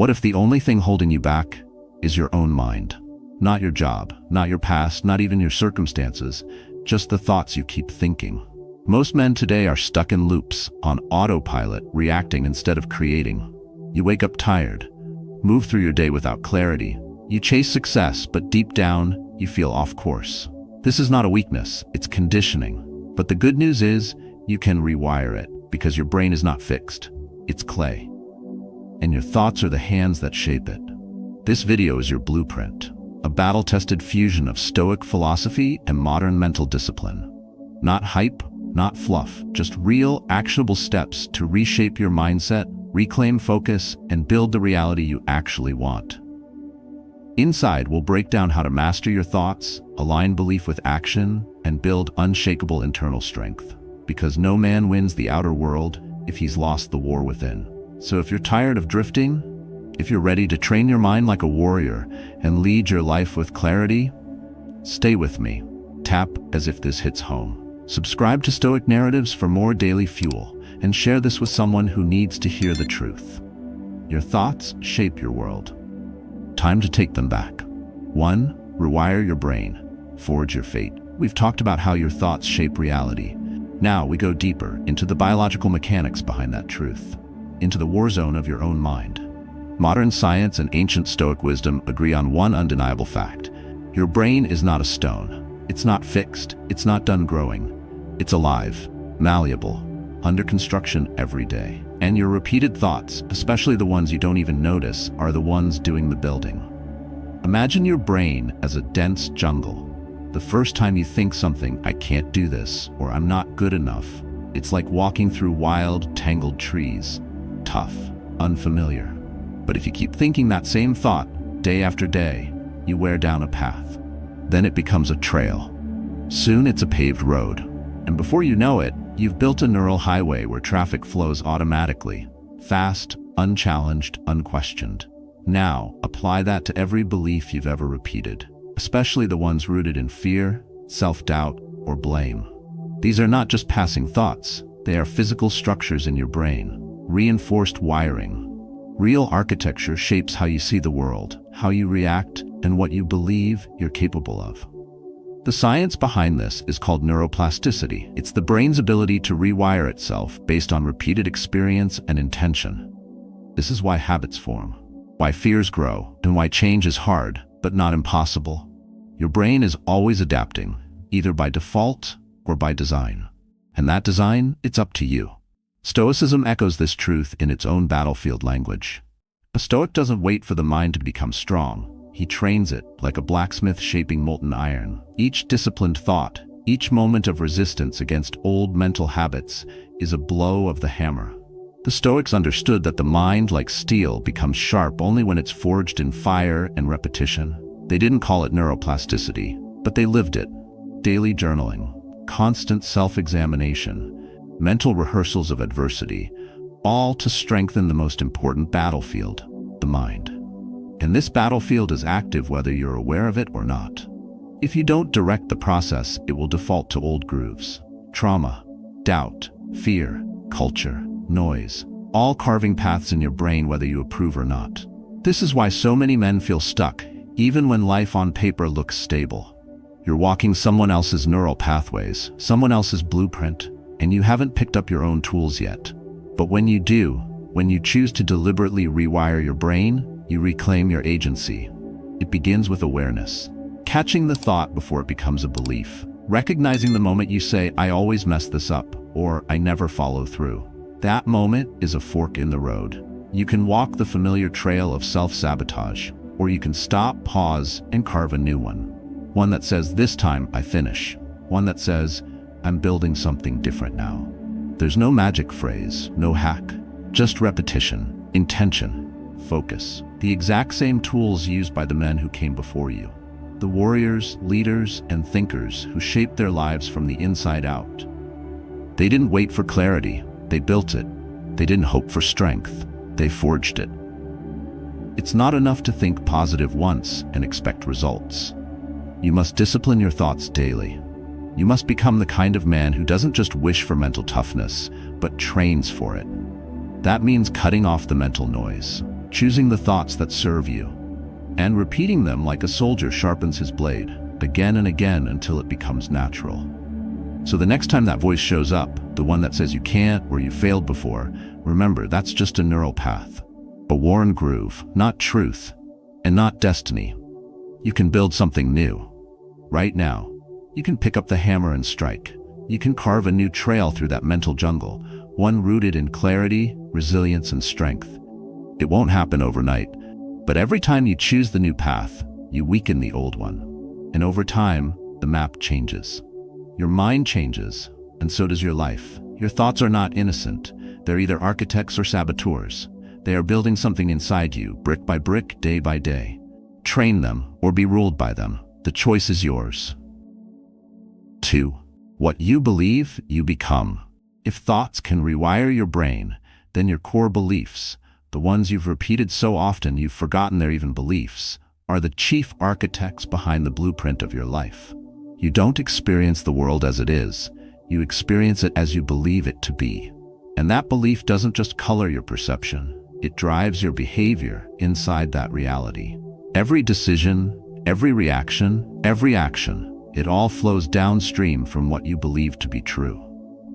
What if the only thing holding you back is your own mind? Not your job, not your past, not even your circumstances, just the thoughts you keep thinking. Most men today are stuck in loops, on autopilot, reacting instead of creating. You wake up tired, move through your day without clarity. You chase success, but deep down, you feel off course. This is not a weakness, it's conditioning. But the good news is, you can rewire it, because your brain is not fixed. It's clay. And your thoughts are the hands that shape it. This video is your blueprint, a battle-tested fusion of Stoic philosophy and modern mental discipline. Not hype, not fluff, just real, actionable steps to reshape your mindset, reclaim focus, and build the reality you actually want. Inside, we'll break down how to master your thoughts, align belief with action, and build unshakable internal strength. Because no man wins the outer world if he's lost the war within. So if you're tired of drifting, if you're ready to train your mind like a warrior and lead your life with clarity, stay with me. Tap as if this hits home. Subscribe to Stoic Narratives for more daily fuel, and share this with someone who needs to hear the truth. Your thoughts shape your world. Time to take them back. 1. Rewire your brain. Forge your fate. We've talked about how your thoughts shape reality. Now we go deeper into the biological mechanics behind that truth, into the war zone of your own mind. Modern science and ancient Stoic wisdom agree on one undeniable fact. Your brain is not a stone. It's not fixed. It's not done growing. It's alive, malleable, under construction every day. And your repeated thoughts, especially the ones you don't even notice, are the ones doing the building. Imagine your brain as a dense jungle. The first time you think something, I can't do this, or I'm not good enough, it's like walking through wild, tangled trees. Tough, unfamiliar. But if you keep thinking that same thought, day after day, you wear down a path. Then it becomes a trail. Soon it's a paved road. And before you know it, you've built a neural highway where traffic flows automatically. Fast, unchallenged, unquestioned. Now, apply that to every belief you've ever repeated, especially the ones rooted in fear, self-doubt, or blame. These are not just passing thoughts. They are physical structures in your brain, reinforced wiring. Real architecture shapes how you see the world, how you react, and what you believe you're capable of. The science behind this is called neuroplasticity. It's the brain's ability to rewire itself based on repeated experience and intention. This is why habits form, why fears grow, and why change is hard, but not impossible. Your brain is always adapting, either by default or by design. And that design, it's up to you. Stoicism echoes this truth in its own battlefield language. A Stoic doesn't wait for the mind to become strong. He trains it like a blacksmith shaping molten iron. Each disciplined thought, each moment of resistance against old mental habits is a blow of the hammer. The Stoics understood that the mind, like steel, becomes sharp only when it's forged in fire and repetition. They didn't call it neuroplasticity, but they lived it. Daily journaling, constant self-examination, mental rehearsals of adversity, all to strengthen the most important battlefield, the mind. And this battlefield is active whether you're aware of it or not. If you don't direct the process, it will default to old grooves. Trauma, doubt, fear, culture, noise, all carving paths in your brain whether you approve or not. This is why so many men feel stuck, even when life on paper looks stable. You're walking someone else's neural pathways, someone else's blueprint, and you haven't picked up your own tools yet. But when you do, when you choose to deliberately rewire your brain, you reclaim your agency. It begins with awareness, catching the thought before it becomes a belief, recognizing the moment you say, I always mess this up, or I never follow through. That moment is a fork in the road. You can walk the familiar trail of self-sabotage, or you can stop, pause, and carve a new one. One that says, this time I finish. One that says, I'm building something different now. There's no magic phrase, no hack, just repetition, intention, focus. The exact same tools used by the men who came before you. The warriors, leaders, and thinkers who shaped their lives from the inside out. They didn't wait for clarity, they built it. They didn't hope for strength, they forged it. It's not enough to think positive once and expect results. You must discipline your thoughts daily. You must become the kind of man who doesn't just wish for mental toughness, but trains for it. That means cutting off the mental noise. choosing the thoughts that serve you, and repeating them like a soldier sharpens his blade, again and again until it becomes natural. So the next time that voice shows up, the one that says you can't or you failed before, remember that's just a neural path, a worn groove, not truth, and not destiny. You can build something new. Right now, you can pick up the hammer and strike. You can carve a new trail through that mental jungle, one rooted in clarity, resilience, and strength. It won't happen overnight, but every time you choose the new path, you weaken the old one. And over time, the map changes. Your mind changes, and so does your life. Your thoughts are not innocent. They're either architects or saboteurs. They are building something inside you, brick by brick, day by day. Train them or be ruled by them. The choice is yours. 2. What you believe, you become. If thoughts can rewire your brain, then your core beliefs, the ones you've repeated so often you've forgotten they're even beliefs, are the chief architects behind the blueprint of your life. You don't experience the world as it is, you experience it as you believe it to be. And that belief doesn't just color your perception, it drives your behavior inside that reality. Every decision, every reaction, every action, it all flows downstream from what you believe to be true.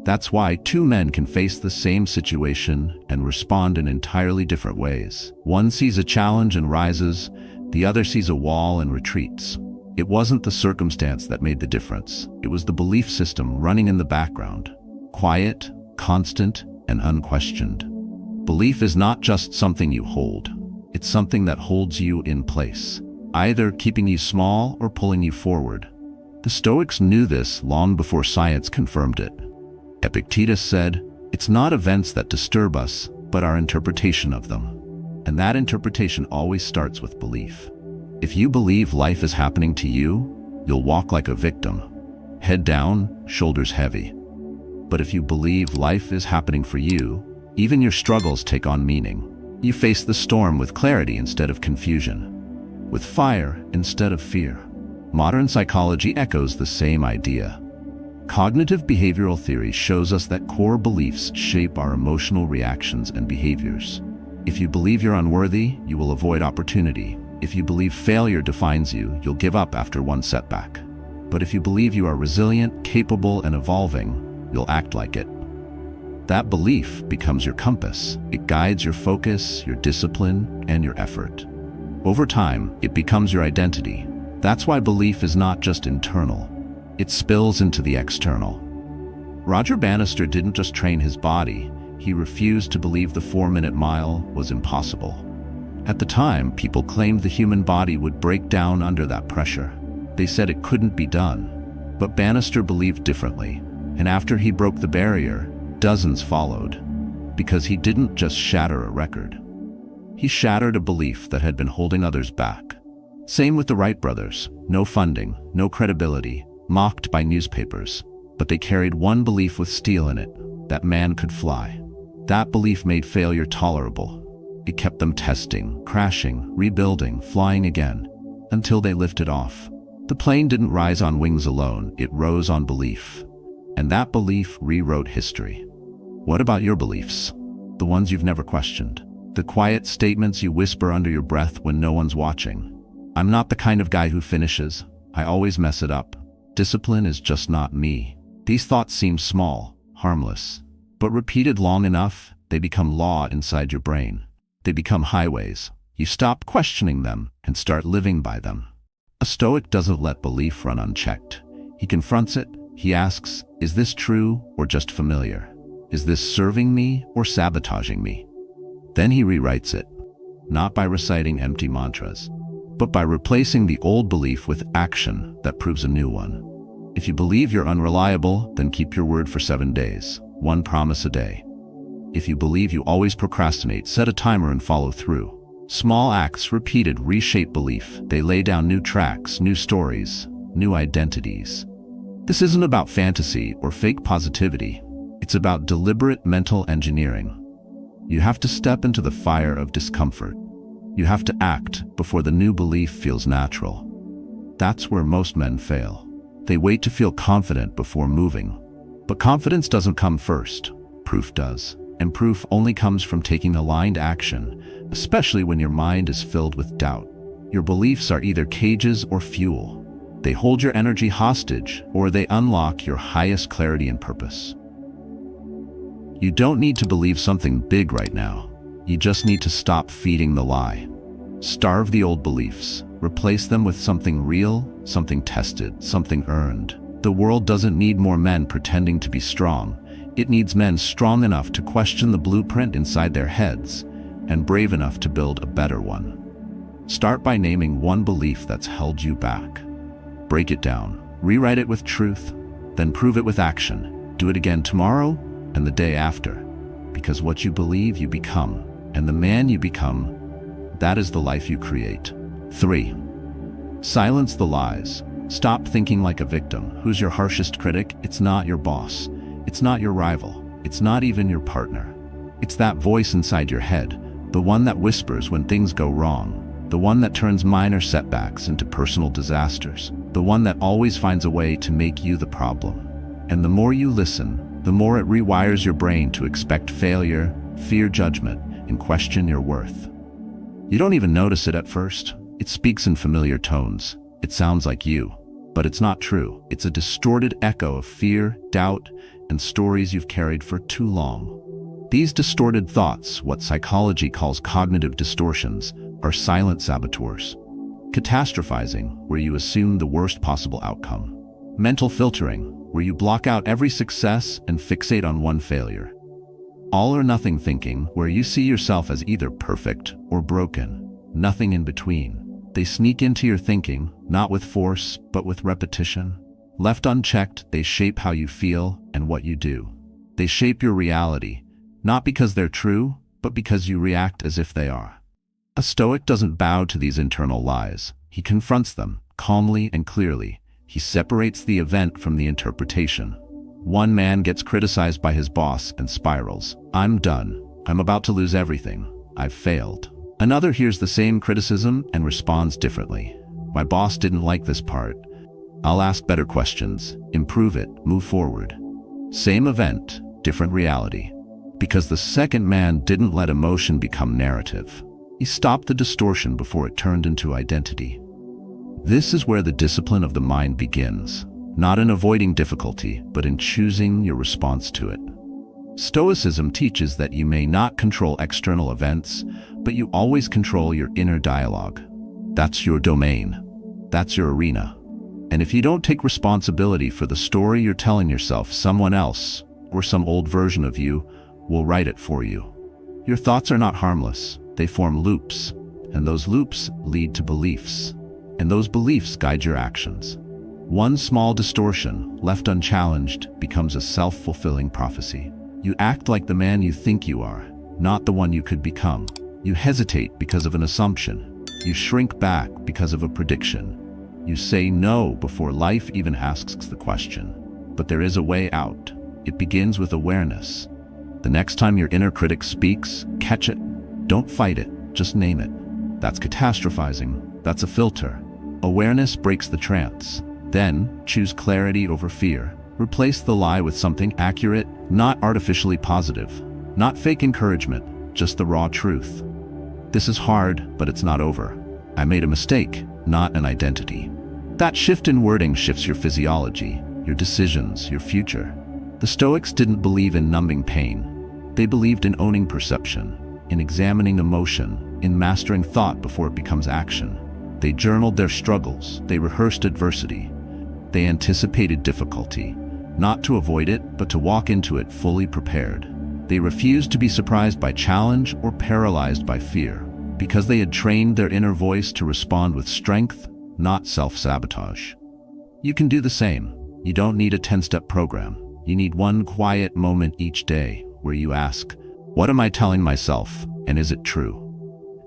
That's why two men can face the same situation and respond in entirely different ways. One sees a challenge and rises, the other sees a wall and retreats. It wasn't the circumstance that made the difference. It was the belief system running in the background, quiet, constant, and unquestioned. Belief is not just something you hold. It's something that holds you in place, either keeping you small or pulling you forward. The Stoics knew this long before science confirmed it. Epictetus said, "It's not events that disturb us, but our interpretation of them." And that interpretation always starts with belief. If you believe life is happening to you, you'll walk like a victim, head down, shoulders heavy. But if you believe life is happening for you, even your struggles take on meaning. You face the storm with clarity instead of confusion, with fire instead of fear. Modern psychology echoes the same idea. Cognitive behavioral theory shows us that core beliefs shape our emotional reactions and behaviors. If you believe you're unworthy, you will avoid opportunity. If you believe failure defines you, you'll give up after one setback. But if you believe you are resilient, capable, and evolving, you'll act like it. That belief becomes your compass. It guides your focus, your discipline, and your effort. Over time, it becomes your identity. That's why belief is not just internal. It spills into the external. Roger Bannister didn't just train his body, he refused to believe the 4-minute mile was impossible. At the time, people claimed the human body would break down under that pressure. They said it couldn't be done. But Bannister believed differently, and after he broke the barrier, dozens followed. Because he didn't just shatter a record. He shattered a belief that had been holding others back. Same with the Wright brothers. No funding, no credibility, mocked by newspapers. But they carried one belief with steel in it, that man could fly. That belief made failure tolerable. It kept them testing, crashing, rebuilding, flying again, until they lifted off. The plane didn't rise on wings alone, it rose on belief. And that belief rewrote history. What about your beliefs? The ones you've never questioned. The quiet statements you whisper under your breath when no one's watching. I'm not the kind of guy who finishes. I always mess it up. Discipline is just not me. These thoughts seem small, harmless, but repeated long enough, they become law inside your brain. They become highways. You stop questioning them and start living by them. A Stoic doesn't let belief run unchecked. He confronts it. He asks, is this true or just familiar? Is this serving me or sabotaging me? Then he rewrites it, not by reciting empty mantras, but by replacing the old belief with action that proves a new one. If you believe you're unreliable, then keep your word for 7 days, one promise a day. If you believe you always procrastinate, set a timer and follow through. Small acts repeated reshape belief. They lay down new tracks, new stories, new identities. This isn't about fantasy or fake positivity. It's about deliberate mental engineering. You have to step into the fire of discomfort. You have to act before the new belief feels natural. That's where most men fail. They wait to feel confident before moving. But confidence doesn't come first. Proof does. And proof only comes from taking aligned action, especially when your mind is filled with doubt. Your beliefs are either cages or fuel. They hold your energy hostage, or they unlock your highest clarity and purpose. You don't need to believe something big right now. You just need to stop feeding the lie. Starve the old beliefs. Replace them with something real, something tested, something earned. The world doesn't need more men pretending to be strong. It needs men strong enough to question the blueprint inside their heads and brave enough to build a better one. Start by naming one belief that's held you back. Break it down. Rewrite it with truth, then prove it with action. Do it again tomorrow and the day after. Because what you believe, you become. And the man you become, that is the life you create. 3. Silence the lies. Stop thinking like a victim. Who's your harshest critic? It's not your boss. It's not your rival. It's not even your partner. It's that voice inside your head, the one that whispers when things go wrong, the one that turns minor setbacks into personal disasters, the one that always finds a way to make you the problem. And the more you listen, the more it rewires your brain to expect failure, fear judgment, and question your worth. You don't even notice it at first. It speaks in familiar tones. It sounds like you, but it's not true. It's a distorted echo of fear, doubt, and stories you've carried for too long. These distorted thoughts, what psychology calls cognitive distortions, are silent saboteurs. Catastrophizing, where you assume the worst possible outcome. Mental filtering, where you block out every success and fixate on one failure. All or nothing thinking, where you see yourself as either perfect or broken, nothing in between. They sneak into your thinking, not with force, but with repetition. Left unchecked, they shape how you feel and what you do. They shape your reality, not because they're true, but because you react as if they are. A Stoic doesn't bow to these internal lies. He confronts them, calmly and clearly. He separates the event from the interpretation. One man gets criticized by his boss and spirals. I'm done. I'm about to lose everything. I've failed. Another hears the same criticism and responds differently. My boss didn't like this part. I'll ask better questions, improve it, move forward. Same event, different reality. Because the second man didn't let emotion become narrative. He stopped the distortion before it turned into identity. This is where the discipline of the mind begins, not in avoiding difficulty, but in choosing your response to it. Stoicism teaches that you may not control external events, but you always control your inner dialogue. That's your domain. That's your arena. And if you don't take responsibility for the story you're telling yourself, someone else, or some old version of you, will write it for you. Your thoughts are not harmless. They form loops, and those loops lead to beliefs, and those beliefs guide your actions. One small distortion, left unchallenged, becomes a self-fulfilling prophecy. You act like the man you think you are, not the one you could become. You hesitate because of an assumption. You shrink back because of a prediction. You say no before life even asks the question. But there is a way out. It begins with awareness. The next time your inner critic speaks, catch it. Don't fight it, just name it. That's catastrophizing. That's a filter. Awareness breaks the trance. Then, choose clarity over fear. Replace the lie with something accurate, not artificially positive. Not fake encouragement, just the raw truth. This is hard, but it's not over. I made a mistake, not an identity. That shift in wording shifts your physiology, your decisions, your future. The Stoics didn't believe in numbing pain. They believed in owning perception, in examining emotion, in mastering thought before it becomes action. They journaled their struggles, they rehearsed adversity. They anticipated difficulty, not to avoid it, but to walk into it fully prepared. They refused to be surprised by challenge or paralyzed by fear, because they had trained their inner voice to respond with strength, not self-sabotage. You can do the same. You don't need a 10-step program. You need one quiet moment each day where you ask, what am I telling myself, and is it true?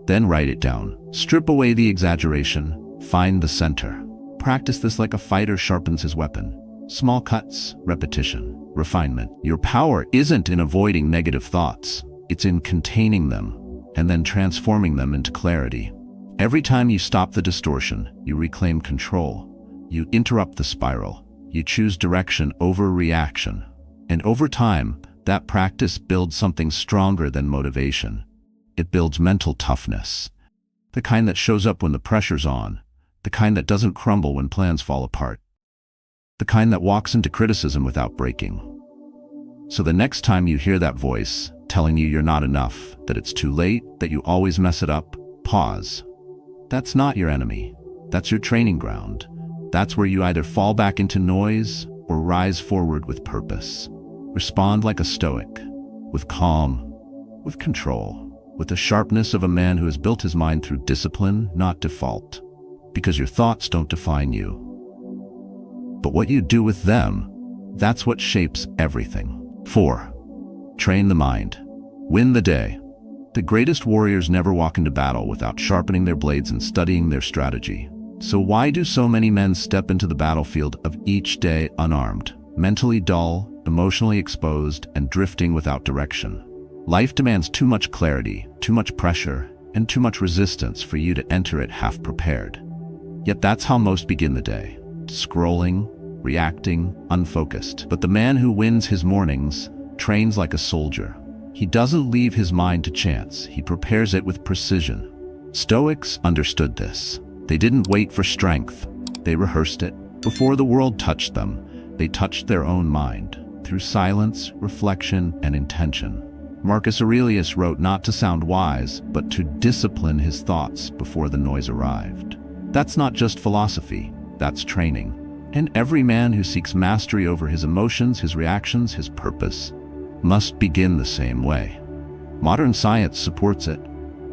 Then write it down. Strip away the exaggeration. Find the center. Practice this like a fighter sharpens his weapon. Small cuts, repetition, refinement. Your power isn't in avoiding negative thoughts. It's in containing them and then transforming them into clarity. Every time you stop the distortion, you reclaim control. You interrupt the spiral. You choose direction over reaction. And over time, that practice builds something stronger than motivation. It builds mental toughness. The kind that shows up when the pressure's on. The kind that doesn't crumble when plans fall apart. The kind that walks into criticism without breaking. So the next time you hear that voice telling you you're not enough, that it's too late, that you always mess it up, pause. That's not your enemy. That's your training ground. That's where you either fall back into noise or rise forward with purpose. Respond like a Stoic, with calm, with control, with the sharpness of a man who has built his mind through discipline, not default. Because your thoughts don't define you. But what you do with them, that's what shapes everything. 4. Train the mind. Win the day. The greatest warriors never walk into battle without sharpening their blades and studying their strategy. So why do so many men step into the battlefield of each day unarmed, mentally dull, emotionally exposed, and drifting without direction? Life demands too much clarity, too much pressure, and too much resistance for you to enter it half prepared. Yet that's how most begin the day. Scrolling, reacting, unfocused. But the man who wins his mornings trains like a soldier. He doesn't leave his mind to chance. He prepares it with precision. Stoics understood this. They didn't wait for strength. They rehearsed it. Before the world touched them, they touched their own mind through silence, reflection, and intention. Marcus Aurelius wrote not to sound wise, but to discipline his thoughts before the noise arrived. That's not just philosophy, that's training. And every man who seeks mastery over his emotions, his reactions, his purpose, must begin the same way. Modern science supports it.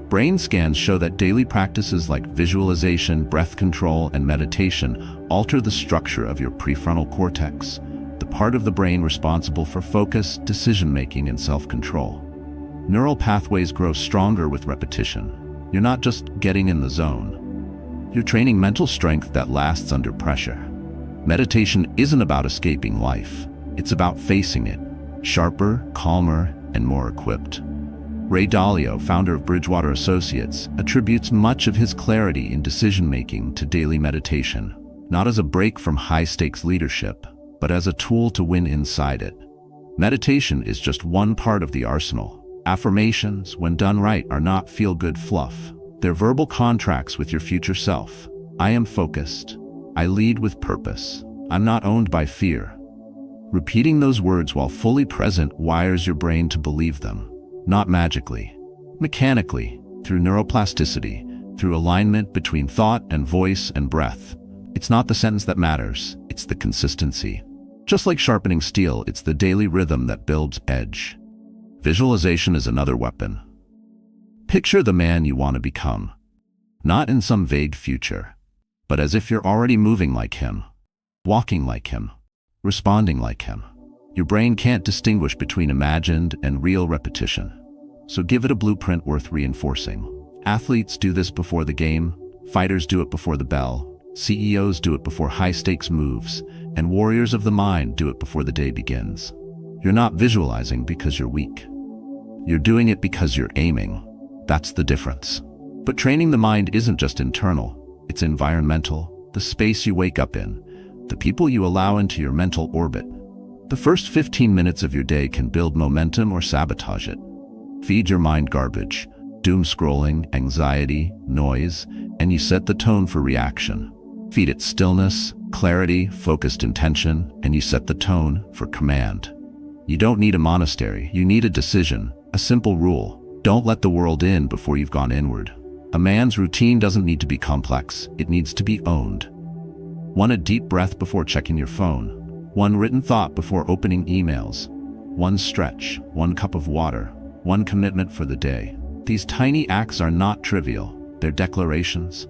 Brain scans show that daily practices like visualization, breath control, and meditation alter the structure of your prefrontal cortex, the part of the brain responsible for focus, decision-making, and self-control. Neural pathways grow stronger with repetition. You're not just getting in the zone. You're training mental strength that lasts under pressure. Meditation isn't about escaping life. It's about facing it, sharper, calmer, and more equipped. Ray Dalio, founder of Bridgewater Associates, attributes much of his clarity in decision-making to daily meditation, not as a break from high-stakes leadership, but as a tool to win inside it. Meditation is just one part of the arsenal. Affirmations, when done right, are not feel-good fluff. They're verbal contracts with your future self. I am focused. I lead with purpose. I'm not owned by fear. Repeating those words while fully present wires your brain to believe them. Not magically, mechanically, through neuroplasticity, through alignment between thought and voice and breath. It's not the sentence that matters, it's the consistency. Just like sharpening steel, it's the daily rhythm that builds edge. Visualization is another weapon. Picture the man you want to become, not in some vague future, but as if you're already moving like him, walking like him, responding like him. Your brain can't distinguish between imagined and real repetition, so give it a blueprint worth reinforcing. Athletes do this before the game, fighters do it before the bell, CEOs do it before high-stakes moves, and warriors of the mind do it before the day begins. You're not visualizing because you're weak. You're doing it because you're aiming. That's the difference. But training the mind isn't just internal, it's environmental, the space you wake up in, the people you allow into your mental orbit. The first 15 minutes of your day can build momentum or sabotage it. Feed your mind garbage, doom scrolling, anxiety, noise, and you set the tone for reaction. Feed it stillness, clarity, focused intention, and you set the tone for command. You don't need a monastery, you need a decision, a simple rule. Don't let the world in before you've gone inward. A man's routine doesn't need to be complex, it needs to be owned. One a deep breath before checking your phone. One written thought before opening emails. One stretch, one cup of water, one commitment for the day. These tiny acts are not trivial, they're declarations.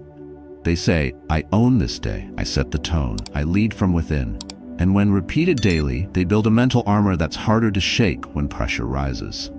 They say, I own this day, I set the tone, I lead from within. And when repeated daily, they build a mental armor that's harder to shake when pressure rises.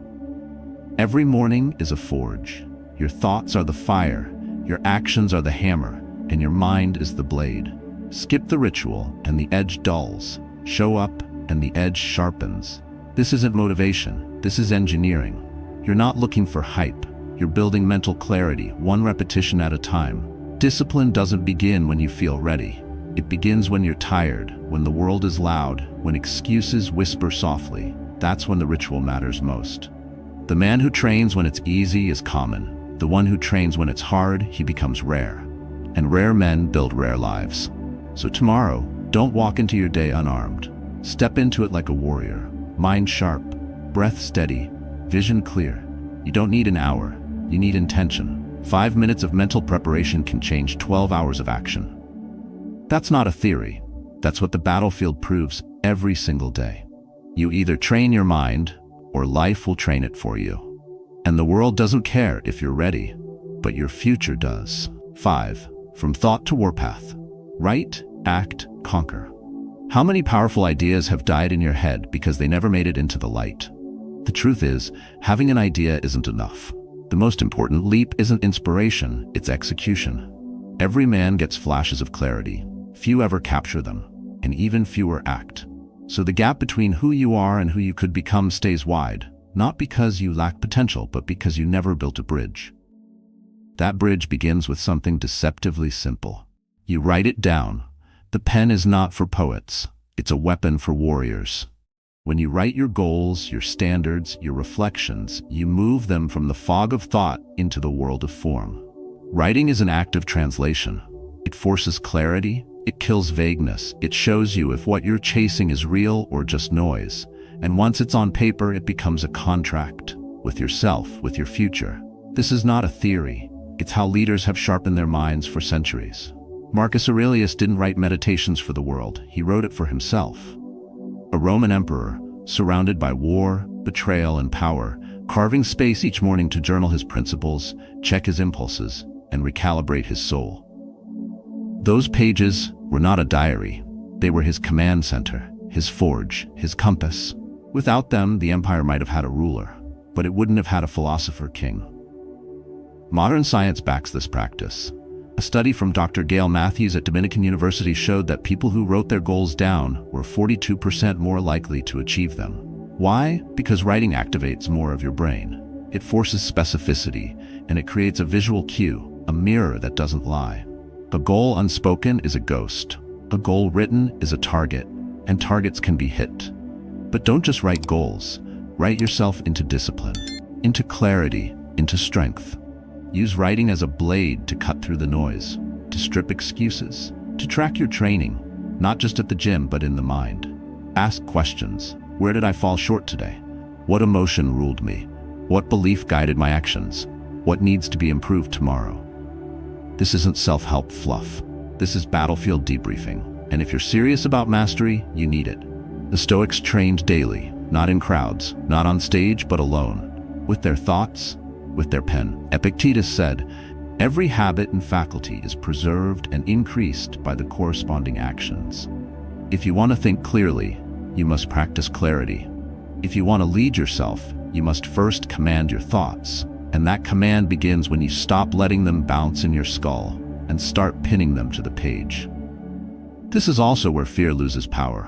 Every morning is a forge. Your thoughts are the fire, your actions are the hammer, and your mind is the blade. Skip the ritual and the edge dulls. Show up and the edge sharpens. This isn't motivation, this is engineering. You're not looking for hype, you're building mental clarity, one repetition at a time. Discipline doesn't begin when you feel ready. It begins when you're tired, when the world is loud, when excuses whisper softly. that's when the ritual matters most. The man who trains when it's easy is common. The one who trains when it's hard, he becomes rare. And rare men build rare lives. So tomorrow, don't walk into your day unarmed. Step into it like a warrior. Mind sharp, breath steady, vision clear. You don't need an hour, you need intention. 5 minutes of mental preparation can change 12 hours of action. That's not a theory. That's what the battlefield proves every single day. You either train your mind, or life will train it for you. And the world doesn't care if you're ready, but your future does. 5. From thought to warpath. Write, act, conquer. How many powerful ideas have died in your head because they never made it into the light? The truth is, having an idea isn't enough. The most important leap isn't inspiration, it's execution. Every man gets flashes of clarity. Few ever capture them, and even fewer act. So the gap between who you are and who you could become stays wide, not because you lack potential, but because you never built a bridge. That bridge begins with something deceptively simple. You write it down. The pen is not for poets. It's a weapon for warriors. When you write your goals, your standards, your reflections, you move them from the fog of thought into the world of form. Writing is an act of translation. It forces clarity. It kills vagueness. It shows you if what you're chasing is real or just noise. And once it's on paper, it becomes a contract with yourself, with your future. This is not a theory. It's how leaders have sharpened their minds for centuries. Marcus Aurelius didn't write meditations for the world. He wrote it for himself. A Roman emperor, surrounded by war, betrayal, and power, carving space each morning to journal his principles, check his impulses, and recalibrate his soul. Those pages were not a diary. They were his command center, his forge, his compass. Without them, the empire might have had a ruler, but it wouldn't have had a philosopher king. Modern science backs this practice. A study from Dr. Gail Matthews at Dominican University showed that people who wrote their goals down were 42% more likely to achieve them. Why? Because writing activates more of your brain. It forces specificity, and it creates a visual cue, a mirror that doesn't lie. A goal unspoken is a ghost. A goal written is a target, and targets can be hit. But don't just write goals. Write yourself into discipline, into clarity, into strength. Use writing as a blade to cut through the noise, to strip excuses, to track your training, not just at the gym, but in the mind. Ask questions. Where did I fall short today? What emotion ruled me? What belief guided my actions? What needs to be improved tomorrow? This isn't self-help fluff. This is battlefield debriefing. And if you're serious about mastery, you need it. The Stoics trained daily, not in crowds, not on stage, but alone, with their thoughts, with their pen. Epictetus said, "Every habit and faculty is preserved and increased by the corresponding actions." If you want to think clearly, you must practice clarity. If you want to lead yourself, you must first command your thoughts. And that command begins when you stop letting them bounce in your skull and start pinning them to the page. This is also where fear loses power.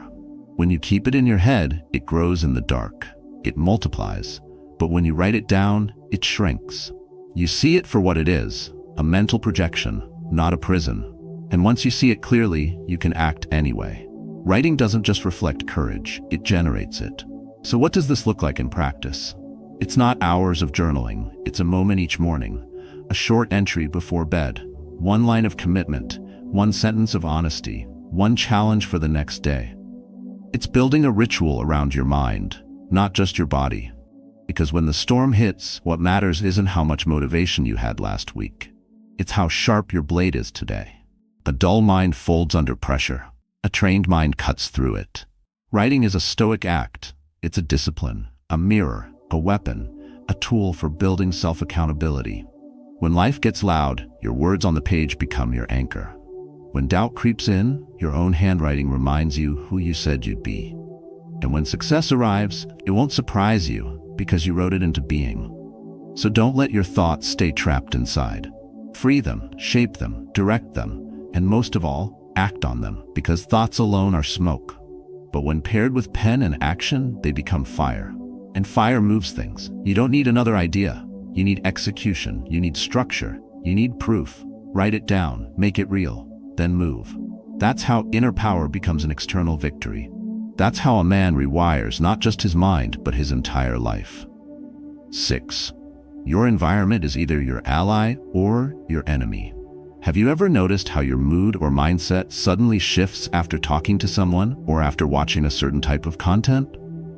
When you keep it in your head, it grows in the dark. It multiplies. But when you write it down, it shrinks. You see it for what it is, a mental projection, not a prison. And once you see it clearly, you can act anyway. Writing doesn't just reflect courage, it generates it. So what does this look like in practice? It's not hours of journaling, it's a moment each morning. A short entry before bed, one line of commitment, one sentence of honesty, one challenge for the next day. It's building a ritual around your mind, not just your body. Because when the storm hits, what matters isn't how much motivation you had last week. It's how sharp your blade is today. A dull mind folds under pressure. A trained mind cuts through it. Writing is a stoic act. It's a discipline, a mirror, a weapon, a tool for building self-accountability. When life gets loud, your words on the page become your anchor. When doubt creeps in, your own handwriting reminds you who you said you'd be. And when success arrives, it won't surprise you, because you wrote it into being. So don't let your thoughts stay trapped inside. Free them, shape them, direct them, and most of all, act on them, because thoughts alone are smoke. But when paired with pen and action, they become fire. And fire moves things. You don't need another idea. You need execution. You need structure. You need proof. Write it down, make it real, then move. That's how inner power becomes an external victory. That's how a man rewires not just his mind, but his entire life. 6. Your environment is either your ally or your enemy. Have you ever noticed how your mood or mindset suddenly shifts after talking to someone or after watching a certain type of content?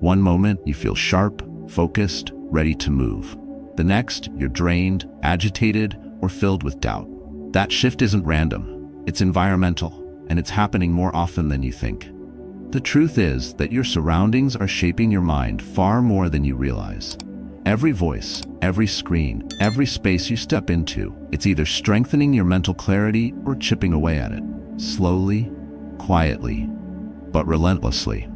One moment you feel sharp, focused, ready to move. The next, you're drained, agitated, or filled with doubt. That shift isn't random. It's environmental, and it's happening more often than you think. The truth is that your surroundings are shaping your mind far more than you realize. Every voice, every screen, every space you step into, it's either strengthening your mental clarity or chipping away at it. Slowly, quietly, but relentlessly.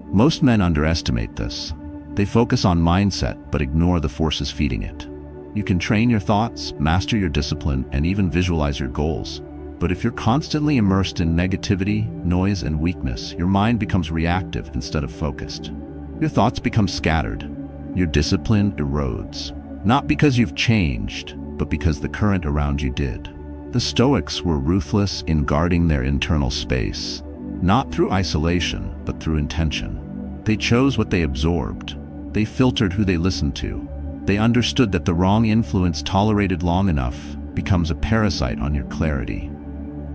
Most men underestimate this. They focus on mindset but ignore the forces feeding it. You can train your thoughts, master your discipline, and even visualize your goals. But if you're constantly immersed in negativity, noise, and weakness, your mind becomes reactive instead of focused. Your thoughts become scattered. Your discipline erodes. Not because you've changed, but because the current around you did. The Stoics were ruthless in guarding their internal space, not through isolation, but through intention. They chose what they absorbed. They filtered who they listened to. They understood that the wrong influence tolerated long enough becomes a parasite on your clarity.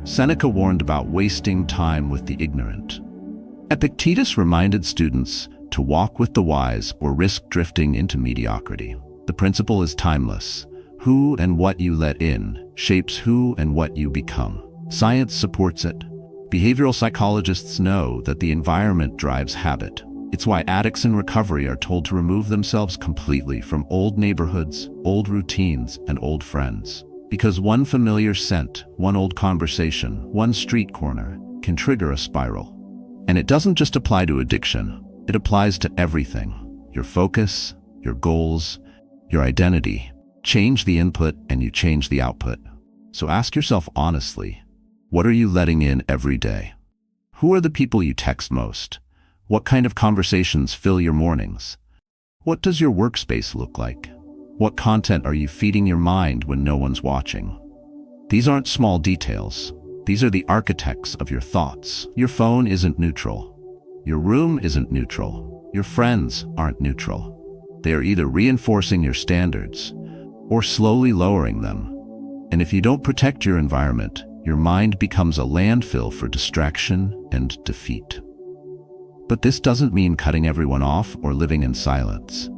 Seneca warned about wasting time with the ignorant. Epictetus reminded students to walk with the wise or risk drifting into mediocrity. The principle is timeless. Who and what you let in shapes who and what you become. Science supports it. Behavioral psychologists know that the environment drives habit. It's why addicts in recovery are told to remove themselves completely from old neighborhoods, old routines, and old friends. Because one familiar scent, one old conversation, one street corner can trigger a spiral. And it doesn't just apply to addiction. It applies to everything. Your focus, your goals, your identity. Change the input and you change the output. So ask yourself honestly, what are you letting in every day? Who are the people you text most? What kind of conversations fill your mornings? What does your workspace look like? What content are you feeding your mind when no one's watching? These aren't small details. These are the architects of your thoughts. Your phone isn't neutral. Your room isn't neutral. Your friends aren't neutral. They are either reinforcing your standards or slowly lowering them. And if you don't protect your environment, your mind becomes a landfill for distraction and defeat. But this doesn't mean cutting everyone off or living in silence.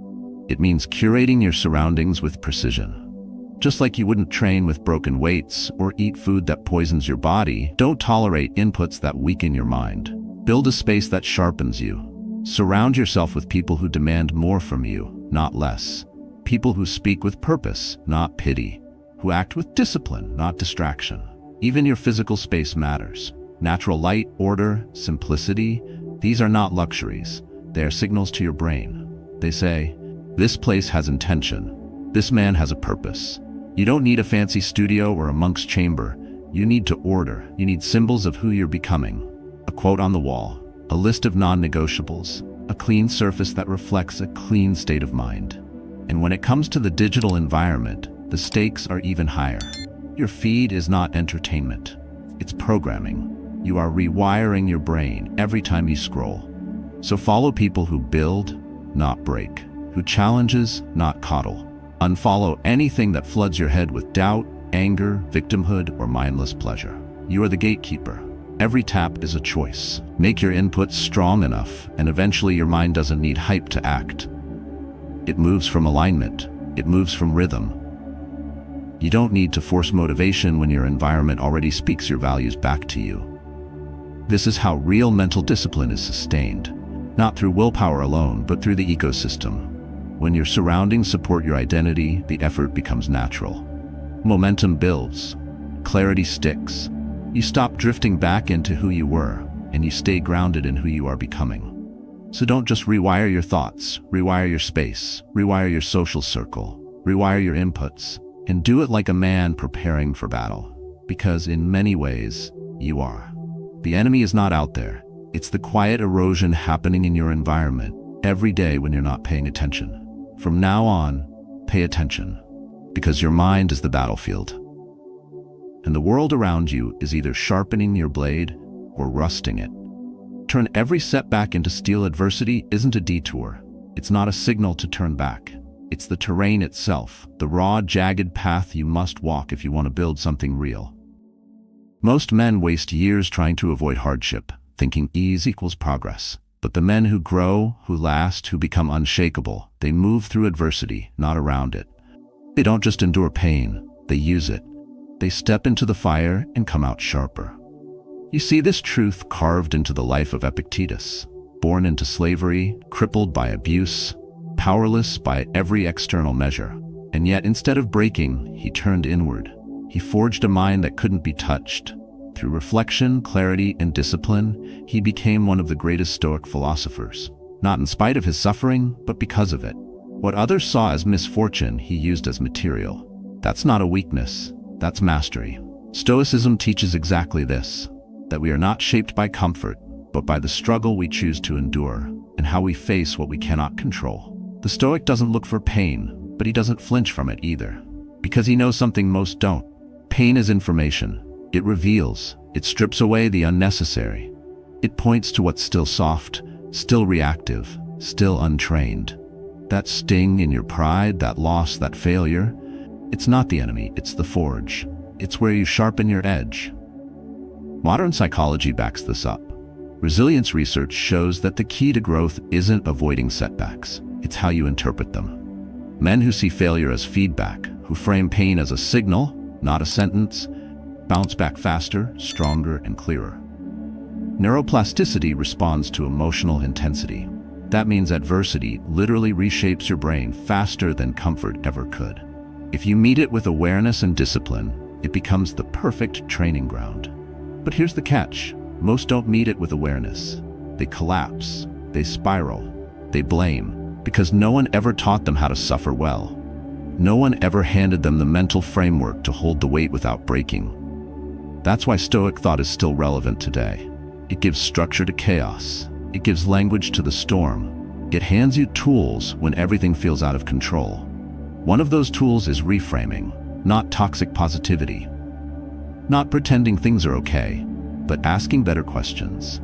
It means curating your surroundings with precision. Just like you wouldn't train with broken weights or eat food that poisons your body, don't tolerate inputs that weaken your mind. Build a space that sharpens you. Surround yourself with people who demand more from you, not less. People who speak with purpose, not pity. Who act with discipline, not distraction. Even your physical space matters. Natural light, order, simplicity, these are not luxuries. They are signals to your brain. They say, this place has intention. This man has a purpose. You don't need a fancy studio or a monk's chamber. You need to order. You need symbols of who you're becoming. A quote on the wall, a list of non-negotiables, a clean surface that reflects a clean state of mind. And when it comes to the digital environment, the stakes are even higher. Your feed is not entertainment. It's programming. You are rewiring your brain every time you scroll. So follow people who build, not break, who challenges, not coddle. Unfollow anything that floods your head with doubt, anger, victimhood, or mindless pleasure. You are the gatekeeper. Every tap is a choice. Make your inputs strong enough, and eventually your mind doesn't need hype to act. It moves from alignment. It moves from rhythm. You don't need to force motivation when your environment already speaks your values back to you. This is how real mental discipline is sustained, not through willpower alone, but through the ecosystem. When your surroundings support your identity, the effort becomes natural. Momentum builds. Clarity sticks. You stop drifting back into who you were, and you stay grounded in who you are becoming. So don't just rewire your thoughts, rewire your space, rewire your social circle, rewire your inputs, and do it like a man preparing for battle. Because in many ways, you are. The enemy is not out there. It's the quiet erosion happening in your environment every day when you're not paying attention. From now on, pay attention, because your mind is the battlefield. And the world around you is either sharpening your blade or rusting it. Turn every setback into steel. Adversity isn't a detour. It's not a signal to turn back. It's the terrain itself, the raw, jagged path you must walk if you want to build something real. Most men waste years trying to avoid hardship, thinking ease equals progress. But the men who grow, who last, who become unshakable, they move through adversity, not around it. They don't just endure pain, they use it. They step into the fire and come out sharper. You see this truth carved into the life of Epictetus. Born into slavery, crippled by abuse, powerless by every external measure. And yet, instead of breaking, he turned inward. He forged a mind that couldn't be touched. Through reflection, clarity, and discipline, he became one of the greatest Stoic philosophers. Not in spite of his suffering, but because of it. What others saw as misfortune, he used as material. That's not a weakness, that's mastery. Stoicism teaches exactly this, that we are not shaped by comfort, but by the struggle we choose to endure, and how we face what we cannot control. The Stoic doesn't look for pain, but he doesn't flinch from it either. Because he knows something most don't. Pain is information. It reveals, it strips away the unnecessary. It points to what's still soft, still reactive, still untrained. That sting in your pride, that loss, that failure, it's not the enemy, it's the forge. It's where you sharpen your edge. Modern psychology backs this up. Resilience research shows that the key to growth isn't avoiding setbacks, it's how you interpret them. Men who see failure as feedback, who frame pain as a signal, not a sentence, bounce back faster, stronger, and clearer. Neuroplasticity responds to emotional intensity. That means adversity literally reshapes your brain faster than comfort ever could. If you meet it with awareness and discipline, it becomes the perfect training ground. But here's the catch. Most don't meet it with awareness. They collapse, they spiral, they blame, because no one ever taught them how to suffer well. No one ever handed them the mental framework to hold the weight without breaking. That's why Stoic thought is still relevant today. It gives structure to chaos. It gives language to the storm. It hands you tools when everything feels out of control. One of those tools is reframing, not toxic positivity. Not pretending things are okay, but asking better questions.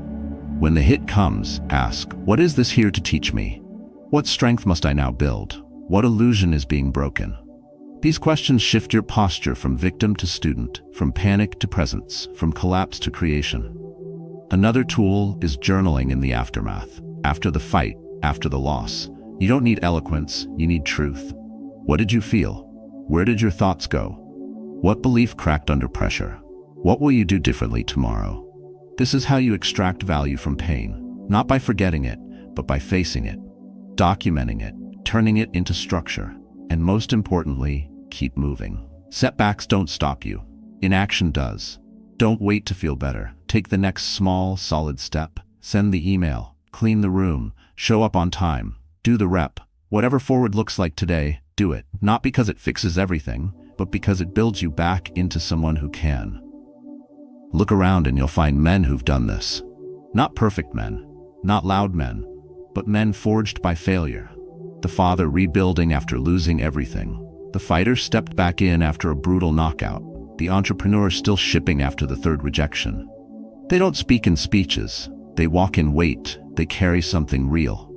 When the hit comes, ask, what is this here to teach me? What strength must I now build? What illusion is being broken? These questions shift your posture from victim to student, from panic to presence, from collapse to creation. Another tool is journaling in the aftermath. After the fight, after the loss. You don't need eloquence, you need truth. What did you feel? Where did your thoughts go? What belief cracked under pressure? What will you do differently tomorrow? This is how you extract value from pain, not by forgetting it, but by facing it, documenting it, turning it into structure, and most importantly, keep moving. Setbacks don't stop you. Inaction does. Don't wait to feel better. Take the next small, solid step. Send the email, clean the room, show up on time, do the rep. Whatever forward looks like today, do it. Not because it fixes everything, but because it builds you back into someone who can. Look around and you'll find men who've done this. Not perfect men, not loud men, but men forged by failure. The father rebuilding after losing everything. The fighter stepped back in after a brutal knockout. The entrepreneur still shipping after the third rejection. They don't speak in speeches. They walk in weight. They carry something real.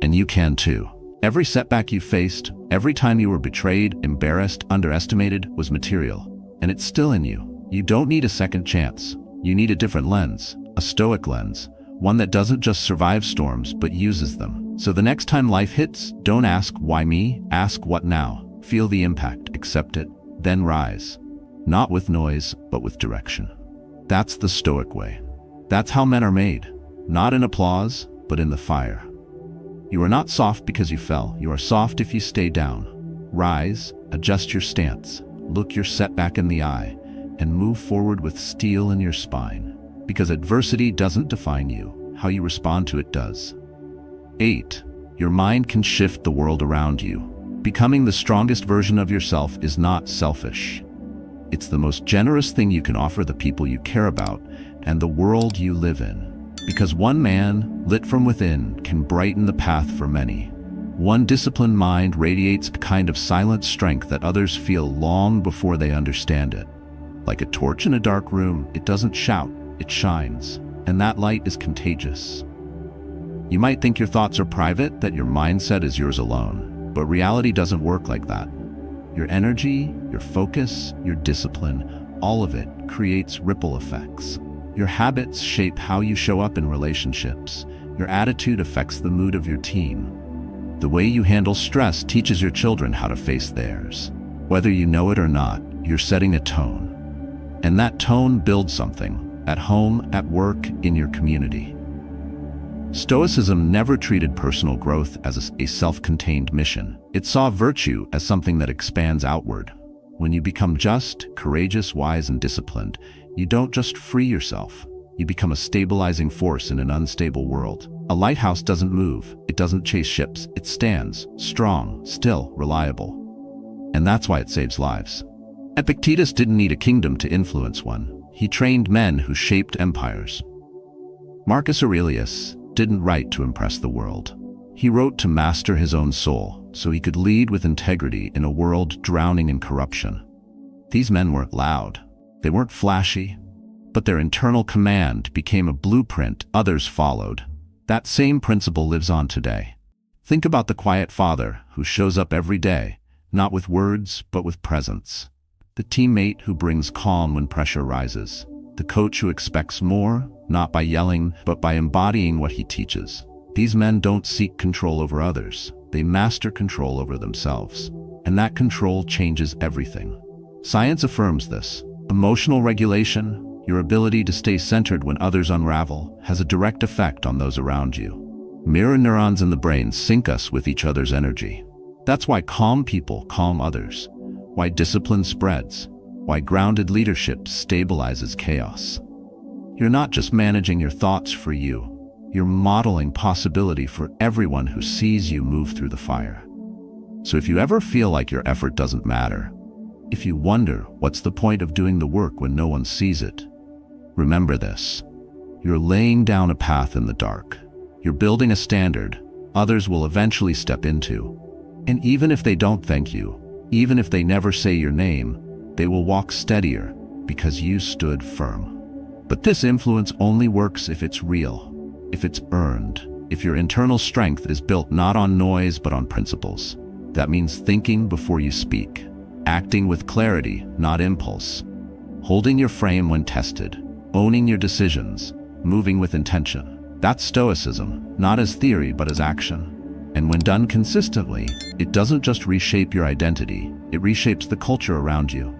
And you can too. Every setback you faced, every time you were betrayed, embarrassed, underestimated, was material. And it's still in you. You don't need a second chance. You need a different lens, a Stoic lens, one that doesn't just survive storms, but uses them. So the next time life hits, don't ask, why me? Ask, what now? Feel the impact, accept it, then rise. Not with noise, but with direction. That's the Stoic way. That's how men are made. Not in applause, but in the fire. You are not soft because you fell. You are soft if you stay down. Rise, adjust your stance, look your setback in the eye, and move forward with steel in your spine. Because adversity doesn't define you. How you respond to it does. 8. Your mind can shift the world around you. Becoming the strongest version of yourself is not selfish. It's the most generous thing you can offer the people you care about and the world you live in. Because one man, lit from within, can brighten the path for many. One disciplined mind radiates a kind of silent strength that others feel long before they understand it. Like a torch in a dark room, it doesn't shout, it shines. and that light is contagious. You might think your thoughts are private, that your mindset is yours alone, but reality doesn't work like that. Your energy, your focus, your discipline, all of it creates ripple effects. Your habits shape how you show up in relationships. Your attitude affects the mood of your team. The way you handle stress teaches your children how to face theirs. Whether you know it or not, you're setting a tone. And that tone builds something, at home, at work, in your community. Stoicism never treated personal growth as a self-contained mission. It saw virtue as something that expands outward. When you become just, courageous, wise, and disciplined, you don't just free yourself. You become a stabilizing force in an unstable world. A lighthouse doesn't move. It doesn't chase ships. It stands, strong, still, reliable. And that's why it saves lives. Epictetus didn't need a kingdom to influence one. He trained men who shaped empires. Marcus Aurelius didn't write to impress the world. He wrote to master his own soul, so he could lead with integrity in a world drowning in corruption. These men weren't loud. They weren't flashy, but their internal command became a blueprint others followed. That same principle lives on today. Think about the quiet father who shows up every day, not with words, but with presence. The teammate who brings calm when pressure rises. The coach who expects more, not by yelling, but by embodying what he teaches. These men don't seek control over others. They master control over themselves. And that control changes everything. Science affirms this. Emotional regulation, your ability to stay centered when others unravel, has a direct effect on those around you. Mirror neurons in the brain sync us with each other's energy. That's why calm people calm others. Why discipline spreads. Why grounded leadership stabilizes chaos. You're not just managing your thoughts for you. You're modeling possibility for everyone who sees you move through the fire. So if you ever feel like your effort doesn't matter, if you wonder what's the point of doing the work when no one sees it, remember this. You're laying down a path in the dark. You're building a standard others will eventually step into. And even if they don't thank you, even if they never say your name, they will walk steadier because you stood firm. But this influence only works if it's real, if it's earned, if your internal strength is built not on noise but on principles. That means thinking before you speak, acting with clarity, not impulse, holding your frame when tested, owning your decisions, moving with intention. That's Stoicism, not as theory but as action. And when done consistently, it doesn't just reshape your identity, it reshapes the culture around you.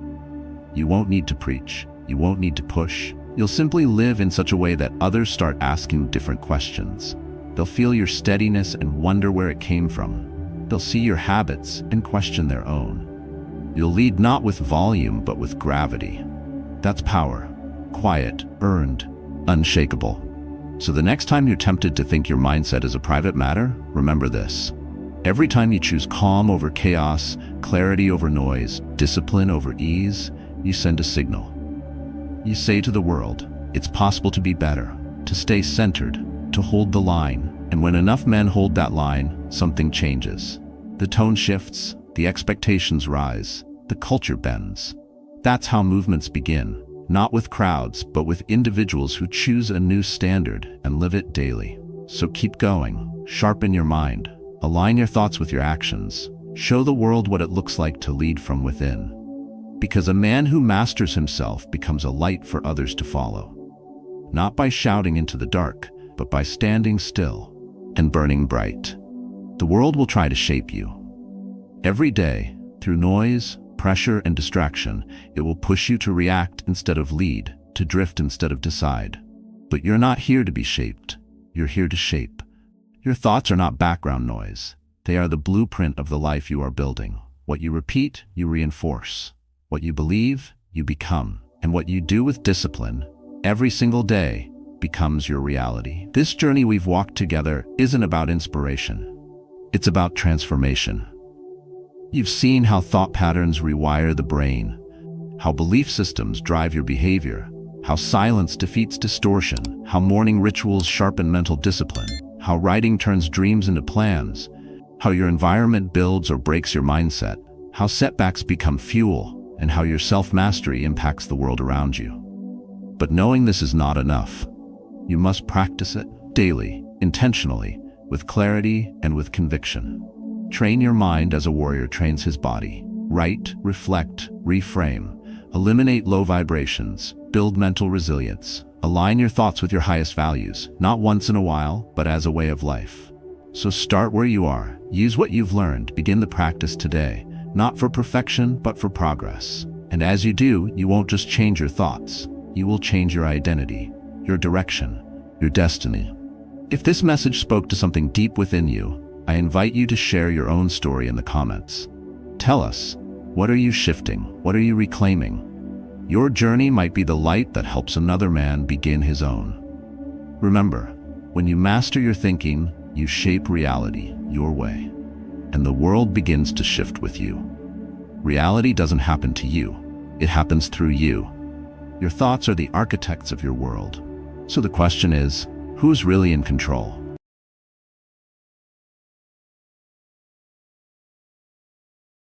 You won't need to preach, you won't need to push. You'll simply live in such a way that others start asking different questions. They'll feel your steadiness and wonder where it came from. They'll see your habits and question their own. You'll lead not with volume but with gravity. That's power. Quiet, earned, unshakable. So the next time you're tempted to think your mindset is a private matter, remember this. Every time you choose calm over chaos, clarity over noise, discipline over ease, you send a signal. You say to the world, it's possible to be better, to stay centered, to hold the line. And when enough men hold that line, something changes. The tone shifts, the expectations rise, the culture bends. That's how movements begin, not with crowds, but with individuals who choose a new standard and live it daily. So keep going, sharpen your mind, align your thoughts with your actions, show the world what it looks like to lead from within. Because a man who masters himself becomes a light for others to follow. Not by shouting into the dark, but by standing still and burning bright. The world will try to shape you. Every day, through noise, pressure, and distraction, it will push you to react instead of lead, to drift instead of decide. But you're not here to be shaped. You're here to shape. Your thoughts are not background noise. They are the blueprint of the life you are building. What you repeat, you reinforce. What you believe, you become. And what you do with discipline, every single day, becomes your reality. This journey we've walked together isn't about inspiration. It's about transformation. You've seen how thought patterns rewire the brain, how belief systems drive your behavior, how silence defeats distortion, how morning rituals sharpen mental discipline, how writing turns dreams into plans, how your environment builds or breaks your mindset, how setbacks become fuel, and how your self-mastery impacts the world around you. But knowing this is not enough. You must practice it daily, intentionally, with clarity and with conviction. Train your mind as a warrior trains his body. Write, reflect, reframe. Eliminate low vibrations. Build mental resilience. Align your thoughts with your highest values, not once in a while, but as a way of life. So start where you are. Use what you've learned. Begin the practice today, not for perfection, but for progress. And as you do, you won't just change your thoughts. You will change your identity, your direction, your destiny. If this message spoke to something deep within you, I invite you to share your own story in the comments. Tell us, what are you shifting? What are you reclaiming? Your journey might be the light that helps another man begin his own. Remember, when you master your thinking, you shape reality your way, and the world begins to shift with you. Reality doesn't happen to you, it happens through you. Your thoughts are the architects of your world. So the question is, who's really in control?